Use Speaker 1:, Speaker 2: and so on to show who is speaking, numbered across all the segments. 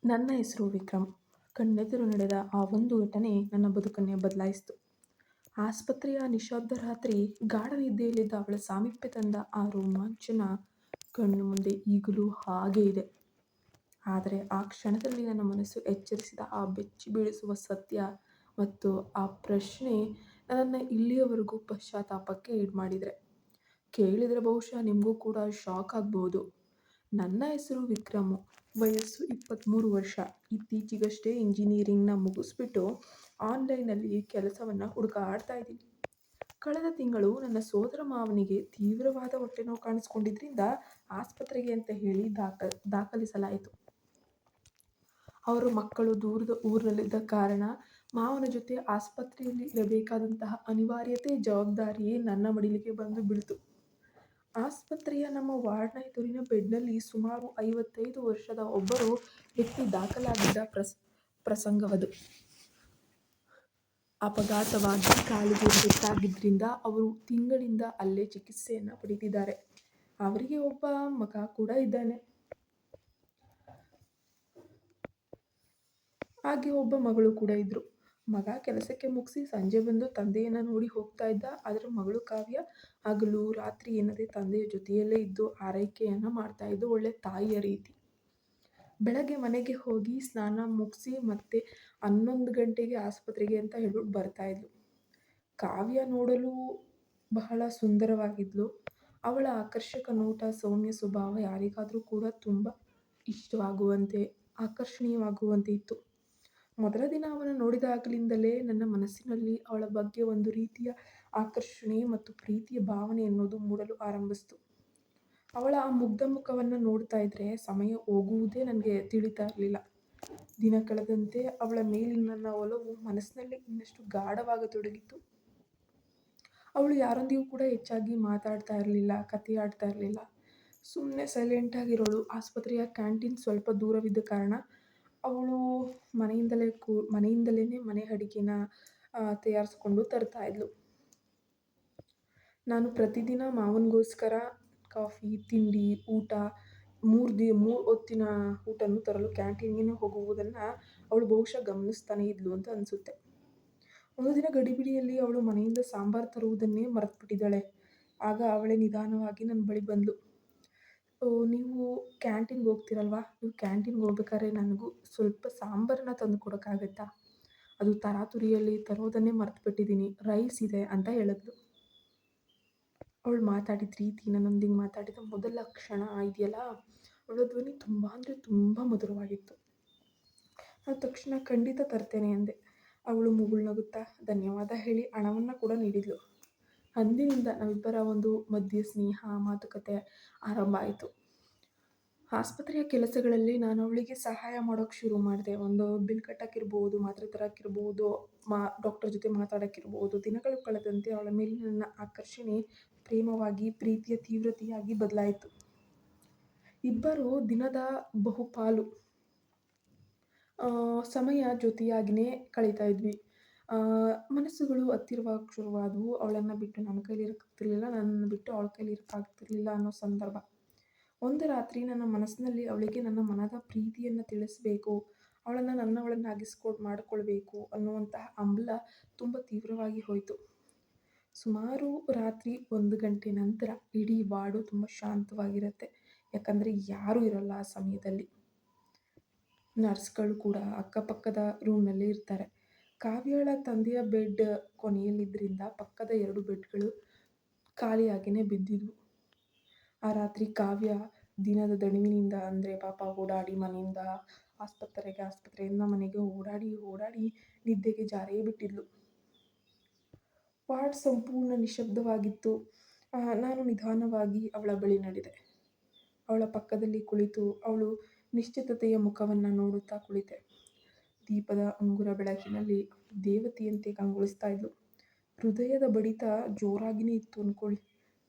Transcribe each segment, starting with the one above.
Speaker 1: ನನ್ನ ಹೆಸರು ವಿಕ್ರಮ್. ಕಣ್ಣೆದುರು ನಡೆದ ಆ ಒಂದು ಘಟನೆ ನನ್ನ ಬದುಕನ್ನೇ ಬದಲಾಯಿಸಿತು. ಆಸ್ಪತ್ರೆಯ ನಿಶ್ಶಬ್ದ ರಾತ್ರಿ, ಗಾಢ ನಿದ್ದೆಯಲ್ಲಿದ್ದ ಅವಳ ಸಾಮೀಪ್ಯ ತಂದ ಆ ರೋಮಾಂಚನ ಕಣ್ಣು ಮುಂದೆ ಈಗಲೂ ಹಾಗೇ ಇದೆ. ಆದರೆ ಆ ಕ್ಷಣದಲ್ಲಿ ನನ್ನ ಮನಸ್ಸು ಎಚ್ಚರಿಸಿದ ಆ ಬೆಚ್ಚಿ ಬೀಳಿಸುವ ಸತ್ಯ ಮತ್ತು ಆ ಪ್ರಶ್ನೆ ನನ್ನನ್ನು ಇಲ್ಲಿಯವರೆಗೂ ಪಶ್ಚಾತ್ತಾಪಕ್ಕೆ ಈಡ್ಮಾಡಿದರೆ. ಕೇಳಿದರೆ ಬಹುಶಃ ನಿಮಗೂ ಕೂಡ ಶಾಕ್ ಆಗ್ಬೋದು. ನನ್ನ ಹೆಸರು ವಿಕ್ರಮು. ವಯಸ್ಸು 23 ವರ್ಷ. ಇತ್ತೀಚೆಗಷ್ಟೇ ಇಂಜಿನಿಯರಿಂಗ್ನ ಮುಗಿಸ್ಬಿಟ್ಟು ಆನ್ಲೈನಲ್ಲಿ ಕೆಲಸವನ್ನು ಹುಡುಕಾಡ್ತಾ ಇದ್ದೀನಿ. ಕಳೆದ ತಿಂಗಳು ನನ್ನ ಸೋದರ ಮಾವನಿಗೆ ತೀವ್ರವಾದ ಹೊಟ್ಟೆನೋವು ಕಾಣಿಸ್ಕೊಂಡಿದ್ರಿಂದ ಆಸ್ಪತ್ರೆಗೆ ಅಂತ ಹೇಳಿ ದಾಖಲಿಸಲಾಯಿತು. ಅವರ ಮಕ್ಕಳು ದೂರದ ಊರಿನಲ್ಲಿದ್ದ ಕಾರಣ ಮಾವನ ಜೊತೆ ಆಸ್ಪತ್ರೆಯಲ್ಲಿ ಇರಬೇಕಾದಂತಹ ಅನಿವಾರ್ಯತೆ, ಜವಾಬ್ದಾರಿಯೇ ನನ್ನ ಮಡಿಲಿಗೆ ಬಂದು ಬೀಳ್ತು. ಆಸ್ಪತ್ರೆಯ ನಮ್ಮ ವಾರ್ಡ್ನ ಎದುರಿನ ಬೆಡ್ನಲ್ಲಿ ಸುಮಾರು 55 ವರ್ಷದ ಒಬ್ಬರು ವ್ಯಕ್ತಿ ದಾಖಲಾಗಿದ್ದ ಪ್ರಸಂಗವದು. ಅಪಘಾತವಾಗಿ ಕಾಲಿಗೆ ಪೆಟ್ಟಾಗಿದ್ದರಿಂದ ಅವರು ತಿಂಗಳಿಂದ ಅಲ್ಲೇ ಚಿಕಿತ್ಸೆಯನ್ನು ಪಡೀತಿದ್ದಾರೆ. ಅವರಿಗೆ ಒಬ್ಬ ಮಗ ಕೂಡ ಇದ್ದಾನೆ. ಹಾಗೆ ಒಬ್ಬ ಮಗಳು ಕೂಡ ಇದ್ರು. ಮಗ ಕೆಲಸಕ್ಕೆ ಮುಗಿಸಿ ಸಂಜೆ ಬಂದು ತಂದೆಯನ್ನು ನೋಡಿ ಹೋಗ್ತಾ ಇದ್ದ. ಆದರೆ ಮಗಳು ಕಾವ್ಯ ಹಗಲು ರಾತ್ರಿ ಎನ್ನದೆ ತಂದೆಯ ಜೊತೆಯಲ್ಲೇ ಇದ್ದು ಆರೈಕೆಯನ್ನು ಮಾಡ್ತಾ ಇದ್ದು, ಒಳ್ಳೆ ತಾಯಿಯ ರೀತಿ. ಬೆಳಗ್ಗೆ ಮನೆಗೆ ಹೋಗಿ ಸ್ನಾನ ಮುಗಿಸಿ ಮತ್ತೆ 11 ಗಂಟೆಗೆ ಆಸ್ಪತ್ರೆಗೆ ಅಂತ ಹೇಳ್ಬಿಟ್ಟು ಬರ್ತಾ ಇದ್ಲು. ಕಾವ್ಯ ನೋಡಲು ಬಹಳ ಸುಂದರವಾಗಿದ್ಲು. ಅವಳ ಆಕರ್ಷಕ ನೋಟ, ಸೌಮ್ಯ ಸ್ವಭಾವ ಯಾರಿಗಾದರೂ ಕೂಡ ತುಂಬ ಇಷ್ಟವಾಗುವಂತೆ, ಆಕರ್ಷಣೀಯವಾಗುವಂತೆ ಇತ್ತು. ಮೊದಲ ದಿನ ಅವನ ನೋಡಿದಾಗಲಿಂದಲೇ ನನ್ನ ಮನಸ್ಸಿನಲ್ಲಿ ಅವಳ ಬಗ್ಗೆ ಒಂದು ರೀತಿಯ ಆಕರ್ಷಣೆ ಮತ್ತು ಪ್ರೀತಿಯ ಭಾವನೆ ಅನ್ನೋದು ಮೂಡಲು ಆರಂಭಿಸಿತು. ಅವಳ ಆ ಮುಗ್ಧ ಮುಖವನ್ನು ನೋಡ್ತಾ ಇದ್ರೆ ಸಮಯ ಹೋಗುವುದೇ ನನಗೆ ತಿಳಿತಾ ಇರಲಿಲ್ಲ. ದಿನ ಕಳೆದಂತೆ ಅವಳ ಮೇಲಿನ ನನ್ನ ಒಲವು ಮನಸ್ಸಿನಲ್ಲಿ ಇನ್ನಷ್ಟು ಗಾಢವಾಗತೊಡಗಿತು. ಅವಳು ಯಾರೊಂದಿಗೂ ಕೂಡ ಹೆಚ್ಚಾಗಿ ಮಾತಾಡ್ತಾ ಇರಲಿಲ್ಲ, ಕತೆ ಆಡ್ತಾ ಇರಲಿಲ್ಲ. ಸುಮ್ಮನೆ ಸೈಲೆಂಟಾಗಿರೋಳು. ಆಸ್ಪತ್ರೆಯ ಕ್ಯಾಂಟೀನ್ ಸ್ವಲ್ಪ ದೂರವಿದ್ದ ಕಾರಣ ಅವಳು ಮನೆಯಿಂದಲೇ ಮನೆ ಅಡಿಗೆನ ತಯಾರಿಸ್ಕೊಂಡು ತರ್ತಾ ಇದ್ಲು. ನಾನು ಪ್ರತಿದಿನ ಮಾವನಿಗೋಸ್ಕರ ಕಾಫಿ, ತಿಂಡಿ, ಊಟ, 3 ಹೊತ್ತಿನ ಊಟನೂ ತರಲು ಕ್ಯಾಂಟೀನ್ಗೆ ಹೋಗುವುದನ್ನು ಅವಳು ಬಹುಶಃ ಗಮನಿಸ್ತಾನೇ ಇದ್ಲು ಅಂತ ಅನಿಸುತ್ತೆ. ಒಂದು ದಿನ ಗಡಿಬಿಡಿಯಲ್ಲಿ ಅವಳು ಮನೆಯಿಂದ ಸಾಂಬಾರು ತರುವುದನ್ನೇ ಮರೆತುಬಿಟ್ಟಿದ್ದಾಳೆ. ಆಗ ಅವಳೇ ನಿಧಾನವಾಗಿ ನನ್ನ ಬಳಿ ಬಂದಳು. ನೀವು ಕ್ಯಾಂಟೀನ್ಗೆ ಹೋಗ್ತೀರಲ್ವಾ, ನೀವು ಕ್ಯಾಂಟೀನ್ಗೆ ಹೋಗ್ಬೇಕಾದ್ರೆ ನನಗೂ ಸ್ವಲ್ಪ ಸಾಂಬಾರನ್ನ ತಂದು ಕೊಡೋಕ್ಕಾಗತ್ತಾ? ಅದು ತರಾತುರಿಯಲ್ಲಿ ತರೋದನ್ನೇ ಮರೆತುಬಿಟ್ಟಿದ್ದೀನಿ, ರೈಸ್ ಇದೆ ಅಂತ ಹೇಳಿದ್ಲು. ಅವಳು ಮಾತಾಡಿದ ರೀತಿ, ನನ್ನೊಂದಿಗೆ ಮಾತಾಡಿದ ಮೊದಲ ಕ್ಷಣ ಇದೆಯಲ್ಲ, ಅವಳ ಧ್ವನಿ ತುಂಬ ಅಂದರೆ ತುಂಬ ಮಧುರವಾಗಿತ್ತು. ನಾನು ತಕ್ಷಣ ಖಂಡಿತ ತರ್ತೇನೆ ಅಂದೆ. ಅವಳು ಮುಗುಳ್ನಗುತ್ತಾ ಧನ್ಯವಾದ ಹೇಳಿ ಹಣವನ್ನು ಕೂಡ ನೀಡಿದ್ಲು. ಅಂದಿನಿಂದ ನಾವಿಬ್ಬರ ಒಂದು ಮಧ್ಯೆ ಸ್ನೇಹ, ಮಾತುಕತೆ ಆರಂಭ ಆಯಿತು. ಆಸ್ಪತ್ರೆಯ ಕೆಲಸಗಳಲ್ಲಿ ನಾನು ಅವಳಿಗೆ ಸಹಾಯ ಮಾಡೋಕ್ಕೆ ಶುರು ಮಾಡಿದೆ. ಒಂದು ಬಿಲ್ ಕಟ್ಟೋಕ್ಕಿರ್ಬೋದು, ಮಾತ್ರೆ ತರೋಕ್ಕಿರ್ಬೋದು, ಡಾಕ್ಟರ್ ಜೊತೆ ಮಾತಾಡೋಕ್ಕಿರ್ಬೋದು. ದಿನಗಳು ಕಳೆದಂತೆ ಅವಳ ಮೇಲಿನ ನನ್ನ ಆಕರ್ಷಣೆ ಪ್ರೇಮವಾಗಿ, ಪ್ರೀತಿಯ ತೀವ್ರತೆಯಾಗಿ ಬದಲಾಯಿತು. ಇಬ್ಬರು ದಿನದ ಬಹುಪಾಲು ಸಮಯ ಜೊತೆಯಾಗಿಯೇ ಕಳೀತಾ ಇದ್ವಿ. ಮನಸ್ಸುಗಳು ಹತ್ತಿರವಾಗಿ ಶುರುವಾದವು. ಅವಳನ್ನು ಬಿಟ್ಟು ನನ್ನ ಕೈಲಿ ಇರೋಕ್ಕಾಗ್ತಿರ್ಲಿಲ್ಲ, ನನ್ನನ್ನು ಬಿಟ್ಟು ಅವಳ ಕೈಲಿ ಇರೋಕ್ಕಾಗ್ತಿರ್ಲಿಲ್ಲ ಅನ್ನೋ ಸಂದರ್ಭ. ಒಂದು ರಾತ್ರಿ ನನ್ನ ಮನಸ್ಸಿನಲ್ಲಿ ಅವಳಿಗೆ ನನ್ನ ಮನದ ಪ್ರೀತಿಯನ್ನು ತಿಳಿಸಬೇಕು, ಅವಳನ್ನು ಮಾಡಿಕೊಳ್ಬೇಕು ಅನ್ನುವಂತಹ ಹಂಬಲ ತುಂಬ ತೀವ್ರವಾಗಿ ಹೋಯಿತು. ಸುಮಾರು ರಾತ್ರಿ 1 ಗಂಟೆ ನಂತರ ಇಡೀ ವಾರ್ಡು ತುಂಬ ಶಾಂತವಾಗಿರುತ್ತೆ. ಯಾಕಂದರೆ ಯಾರೂ ಇರೋಲ್ಲ ಆ ಸಮಯದಲ್ಲಿ. ನರ್ಸ್ಗಳು ಕೂಡ ಅಕ್ಕಪಕ್ಕದ ರೂಮ್ನಲ್ಲೇ ಇರ್ತಾರೆ. ಕಾವ್ಯಳ ತಂದೆಯ ಬೆಡ್ ಕೊನೆಯಲ್ಲಿದ್ದರಿಂದ ಪಕ್ಕದ 2 ಬೆಡ್ಗಳು ಖಾಲಿಯಾಗಿಯೇ ಬಿದ್ದಿದ್ವು. ಆ ರಾತ್ರಿ ಕಾವ್ಯ ದಿನದ ದಣಿವಿನಿಂದ, ಅಂದರೆ ಪಾಪ ಓಡಾಡಿ ಮನೆಯಿಂದ ಆಸ್ಪತ್ರೆಯಿಂದ ಮನೆಗೆ ಓಡಾಡಿ ನಿದ್ದೆಗೆ ಜಾರೇ ಬಿಟ್ಟಿದ್ಲು. ವಾರ್ಡ್ ಸಂಪೂರ್ಣ ನಿಶ್ಶಬ್ದವಾಗಿತ್ತು. ನಾನು ನಿಧಾನವಾಗಿ ಅವಳ ಬಳಿ ನಡೆದೆ. ಅವಳ ಪಕ್ಕದಲ್ಲಿ ಕುಳಿತು ಅವಳು ನಿಶ್ಚಿತತೆಯ ಮುಖವನ್ನು ನೋಡುತ್ತಾ ಕುಳಿತೆ. ದೀಪದ ಉಂಗುರ ಬೆಳಕಿನಲ್ಲಿ ದೇವತೆಯಂತೆ ಕಂಗೊಳಿಸ್ತಾ ಇದ್ಲು. ಹೃದಯದ ಬಡಿತ ಜೋರಾಗಿಯೇ ಇತ್ತು ಅಂದ್ಕೊಳ್ಳಿ.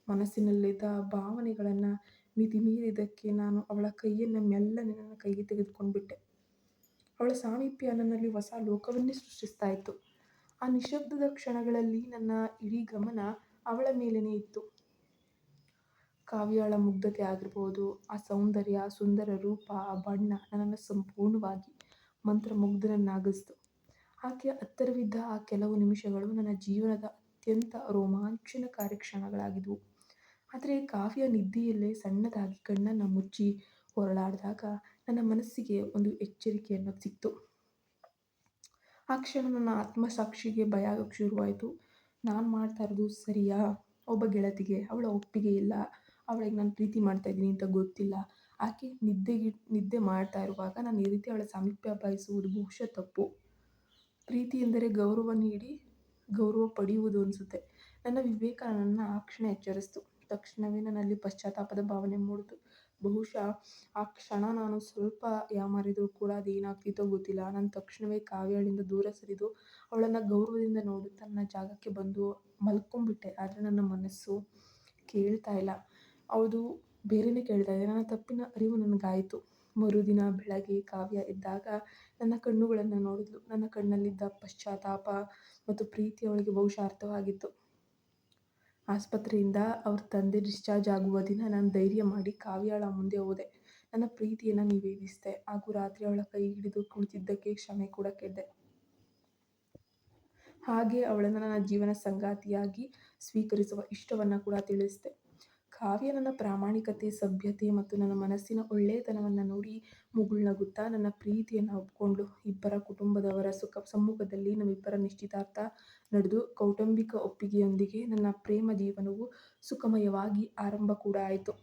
Speaker 1: ಮನಸ್ಸಿನಲ್ಲಿದ್ದ ಭಾವನೆಗಳನ್ನು ಮಿತಿಮೀರಿದ್ದಕ್ಕೆ ನಾನು ಅವಳ ಕೈಯನ್ನು ಮೆಲ್ಲನೆ ನನ್ನ ಕೈಗೆ ತೆಗೆದುಕೊಂಡ್ಬಿಟ್ಟೆ. ಅವಳ ಸಾಮೀಪ್ಯ ನನ್ನಲ್ಲಿ ಹೊಸ ಲೋಕವನ್ನೇ ಸೃಷ್ಟಿಸ್ತಾ ಇತ್ತು. ಆ ನಿಶ್ಶಬ್ದದ ಕ್ಷಣಗಳಲ್ಲಿ ನನ್ನ ಇಡೀ ಗಮನ ಅವಳ ಮೇಲೇನೇ ಇತ್ತು. ಕಾವ್ಯಾಳ ಮುಗ್ಧತೆ ಆಗಿರ್ಬೋದು, ಆ ಸೌಂದರ್ಯ, ಸುಂದರ ರೂಪ, ಆ ಬಣ್ಣ ನನ್ನನ್ನು ಸಂಪೂರ್ಣವಾಗಿ ಮಂತ್ರಮುಗ್ಧನನ್ನಾಗಿಸ್ತು. ಆಕೆಯ ಹತ್ತಿರವಿದ್ದ ಆ ಕೆಲವು ನಿಮಿಷಗಳು ನನ್ನ ಜೀವನದ ಅತ್ಯಂತ ರೋಮಾಂಚನಕಾರಿ ಕ್ಷಣಗಳಾಗಿದ್ವು. ಆದರೆ ಕಾವ್ಯ ನಿದ್ದೆಯಲ್ಲೇ ಸಣ್ಣದಾಗಿ ಕಣ್ಣನ್ನು ಮುಚ್ಚಿ ಹೊರಳಾಡಿದಾಗ ನನ್ನ ಮನಸ್ಸಿಗೆ ಒಂದು ಎಚ್ಚರಿಕೆ ಅನ್ನೋದು ಸಿಕ್ತು. ಆ ಕ್ಷಣ ನನ್ನ ಆತ್ಮಸಾಕ್ಷಿಗೆ ಭಯ ಆಗೋಕ್ಕೆ ಶುರುವಾಯಿತು. ನಾನು ಮಾಡ್ತಾ ಇರೋದು ಸರಿಯಾ? ಒಬ್ಬ ಗೆಳತಿಗೆ ಅವಳ ಒಪ್ಪಿಗೆ ಇಲ್ಲ, ಅವಳಿಗೆ ನಾನು ಪ್ರೀತಿ ಮಾಡ್ತಾ ಇದ್ದೀನಿ ಅಂತ ಗೊತ್ತಿಲ್ಲ. ಆಕೆ ನಿದ್ದೆ ಮಾಡ್ತಾ ಇರುವಾಗ ನಾನು ಈ ರೀತಿ ಅವಳ ಸಾಮೀಪ್ಯ ಬಯಸುವುದು ಬಹುಶಃ ತಪ್ಪು. ಪ್ರೀತಿ ಎಂದರೆ ಗೌರವ ನೀಡಿ ಗೌರವ ಪಡೆಯುವುದು ಅನಿಸುತ್ತೆ. ನನ್ನ ವಿವೇಕ ನನ್ನನ್ನು ಆ ಕ್ಷಣ ಎಚ್ಚರಿಸಿತು. ತಕ್ಷಣವೇ ನನ್ನಲ್ಲಿ ಪಶ್ಚಾತ್ತಾಪದ ಭಾವನೆ ಮೂಡಿತು. ಬಹುಶಃ ಆ ಕ್ಷಣ ನಾನು ಸ್ವಲ್ಪ ಯಾಮಾರಿದರೂ ಕೂಡ ಅದೇನಾಗ್ತಿತ್ತೋ ಗೊತ್ತಿಲ್ಲ. ನಾನು ತಕ್ಷಣವೇ ಕಾವ್ಯಳಿಂದ ದೂರ ಸರಿದು ಅವಳನ್ನು ಗೌರವದಿಂದ ನೋಡುತ್ತಾ ನನ್ನ ಜಾಗಕ್ಕೆ ಬಂದು ಮಲ್ಕೊಂಡ್ಬಿಟ್ಟೆ. ಆದರೆ ನನ್ನ ಮನಸ್ಸು ಕೇಳ್ತಾ ಇಲ್ಲ, ಅದು ಬೇರೆಯೇ ಕೇಳ್ತಾ ಇದೆ. ನನ್ನ ತಪ್ಪಿನ ಅರಿವು ನನಗಾಯಿತು. ಮರುದಿನ ಬೆಳಗ್ಗೆ ಕಾವ್ಯ ಎದ್ದಾಗ ನನ್ನ ಕಣ್ಣುಗಳನ್ನು ನೋಡಿದ್ಲು. ನನ್ನ ಕಣ್ಣಲ್ಲಿದ್ದ ಪಶ್ಚಾತ್ತಾಪ ಮತ್ತು ಪ್ರೀತಿ ಅವಳಿಗೆ ಬಹುಶಃ ಅರ್ಥವಾಗಿತ್ತು. ಆಸ್ಪತ್ರೆಯಿಂದ ಅವ್ರ ತಂದೆ ಡಿಸ್ಚಾರ್ಜ್ ಆಗುವ ದಿನ ನಾನು ಧೈರ್ಯ ಮಾಡಿ ಕಾವ್ಯಾಳ ಮುಂದೆ ಹೋದೆ. ನನ್ನ ಪ್ರೀತಿಯನ್ನು ನಿವೇದಿಸಿದೆ ಹಾಗೂ ರಾತ್ರಿ ಅವಳ ಕೈ ಹಿಡಿದು ಕುಳಿತಿದ್ದಕ್ಕೆ ಕ್ಷಮೆ ಕೂಡ ಕೇಳಿದೆ. ಹಾಗೆ ಅವಳನ್ನು ನನ್ನ ಜೀವನ ಸಂಗಾತಿಯಾಗಿ ಸ್ವೀಕರಿಸುವ ಇಷ್ಟವನ್ನು ಕೂಡ ತಿಳಿಸಿದೆ. ಕಾವ್ಯ ನನ್ನ ಪ್ರಾಮಾಣಿಕತೆ, ಸಭ್ಯತೆ ಮತ್ತು ನನ್ನ ಮನಸ್ಸಿನ ಒಳ್ಳೆಯತನವನ್ನು ನೋಡಿ ಮುಗುಳ್ನಗುತ್ತಾ ನನ್ನ ಪ್ರೀತಿಯನ್ನು ಒಪ್ಪಿಕೊಂಡ್ಳು. ಇಬ್ಬರ ಕುಟುಂಬದವರ ಸಮ್ಮುಖದಲ್ಲಿ ನಮ್ಮಿಬ್ಬರ ನಿಶ್ಚಿತಾರ್ಥ ನಡೆದು ಕೌಟುಂಬಿಕ ಒಪ್ಪಿಗೆಯೊಂದಿಗೆ ನನ್ನ ಪ್ರೇಮ ಜೀವನವು ಸುಖಮಯವಾಗಿ ಆರಂಭ ಕೂಡ ಆಯಿತು.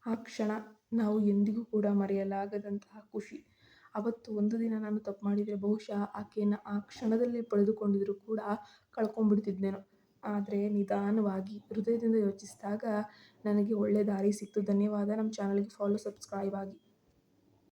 Speaker 1: ಆ ಕ್ಷಣ ನಾವು ಎಂದಿಗೂ ಕೂಡ ಮರೆಯಲಾಗದಂತಹ ಖುಷಿ. ಅವತ್ತು ಒಂದು ದಿನ ನಾನು ತಪ್ಪು ಮಾಡಿದರೆ ಬಹುಶಃ ಆಕೆಯನ್ನು ಆ ಕ್ಷಣದಲ್ಲೇ ಪಡೆದುಕೊಂಡಿದ್ರೂ ಕೂಡ ಕಳ್ಕೊಂಡ್ಬಿಡ್ತಿದ್ನೇನೋ. ಆದರೆ ನಿಧಾನವಾಗಿ ಹೃದಯದಿಂದ ಯೋಚಿಸಿದಾಗ ನನಗೆ ಒಳ್ಳೆಯ ದಾರಿ ಸಿಕ್ತು. ಧನ್ಯವಾದ. ನಮ್ಮ ಚಾನಲ್ಗೆ ಸಬ್ಸ್ಕ್ರೈಬ್ ಆಗಿ.